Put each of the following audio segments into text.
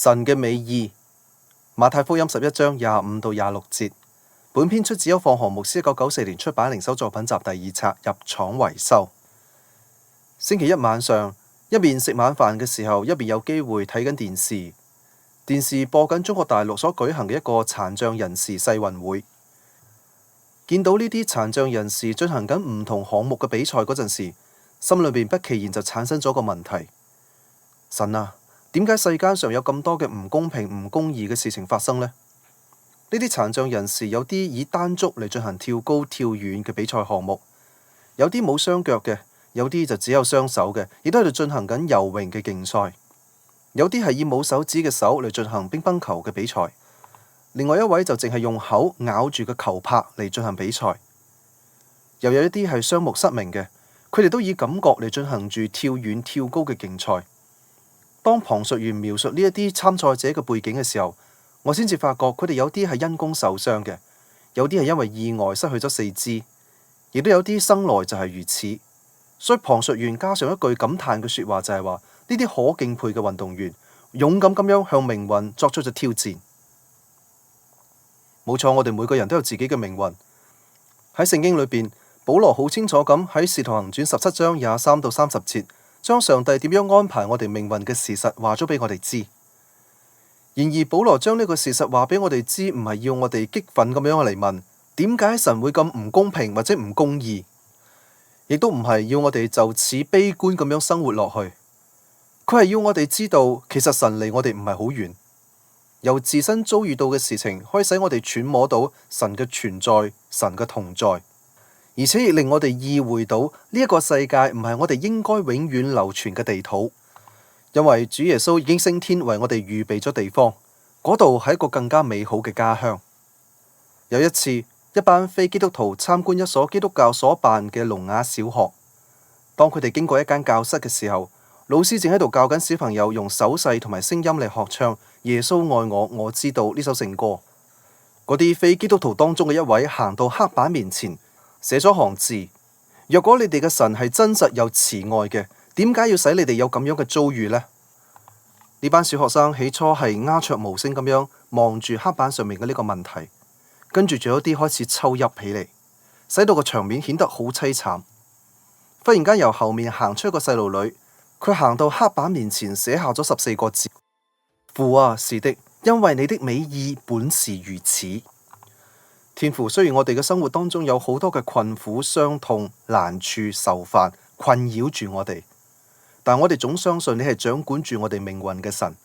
神嘅美意，馬太福音11章25到26節。本篇出自邱放河牧師1994年出版靈修作品集第2冊入廠維修。星期一晚上，一邊食晚飯嘅時候，一邊有機會睇緊電視。電視播緊中國大陸所舉行嘅一個殘障人士世運會。見到呢啲殘障人士進行緊唔同項目嘅比賽嗰陣時，心裏邊不期然就產生咗個問題：神啊，點解世間上有咁多嘅唔公平、唔公義嘅事情發生呢？呢啲殘障人士有啲以單足嚟進行跳高、跳遠嘅比賽項目，有啲冇雙腳嘅，有啲就只有雙手嘅，亦都喺度進行緊游泳嘅競賽。有啲係以冇手指嘅手嚟進行乒乓球嘅比賽，另外一位就淨係用口咬住個球拍嚟進行比賽。又有一啲係雙目失明嘅，佢哋都以感覺嚟進行住跳遠、跳高嘅競賽。當旁述員描述呢一啲參賽者嘅背景嘅時候，我先至發覺佢哋有啲係因公受傷嘅，有啲係因為意外失去咗四肢，亦都有啲生來就係如此。所以旁述員加上一句感嘆嘅說話，就係話呢啲可敬佩嘅運動員勇敢咁樣向命運作出咗挑戰。冇錯，我哋每個人都有自己嘅命運。喺聖經裏邊，保羅好清楚咁喺《使徒行傳》17章23到30節，將上帝點樣安排我哋命運嘅事實話咗俾我哋知。然而保羅將呢個事實話俾我哋知，唔係要我哋激憤咁樣嚟問點解神會咁唔公平或者唔公義，亦都唔係要我哋就此悲觀咁樣生活落去。佢係要我哋知道，其實神離我哋唔係好遠，由自身遭遇到嘅事情，可以使我哋揣摩到神嘅存在、神嘅同在，而且亦令我哋意會到呢一個世界唔係我哋應該永遠流傳嘅地土。因為主耶穌已經升天為我哋預備咗地方，嗰度係一個更加美好嘅家鄉。有一次，一班非基督徒參觀一所基督教所辦嘅聾啞小學。當佢哋經過一間教室嘅時候，老師正喺度教緊小朋友用手勢同埋聲音嚟學唱《耶穌愛我，我知道》呢首聖歌。嗰啲非基督徒當中嘅一位行到黑板面前，寫咗行字：若果你哋嘅神係真實又慈愛嘅，點解要使你哋有咁樣嘅遭遇呢？呢班小學生起初係鴉雀無聲咁樣望住黑板上面嘅呢個問題，跟住仲有啲開始抽泣起嚟，使到個場面顯得好凄慘。忽然間由後面行出一個細路女，佢行到黑板面前寫下咗14個字：父啊，是的，因為你的美意本是如此。天父，雖然我哋嘅生活當中有好多嘅困苦、傷痛、難處、愁煩困擾住我哋，但我哋總相信你係掌管住我哋命運嘅神，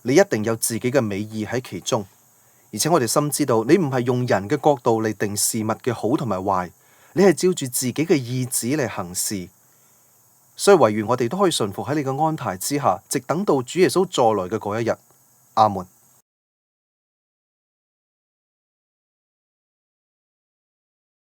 你一定有自己嘅美意喺其中，而且我哋深知道你唔係用人嘅角度嚟定事物嘅好同埋壞，你係照住自己嘅意志嚟行事，所以唯願我哋都可以順服喺你嘅安排之下，直等到主耶穌再來嘅嗰一日。阿門。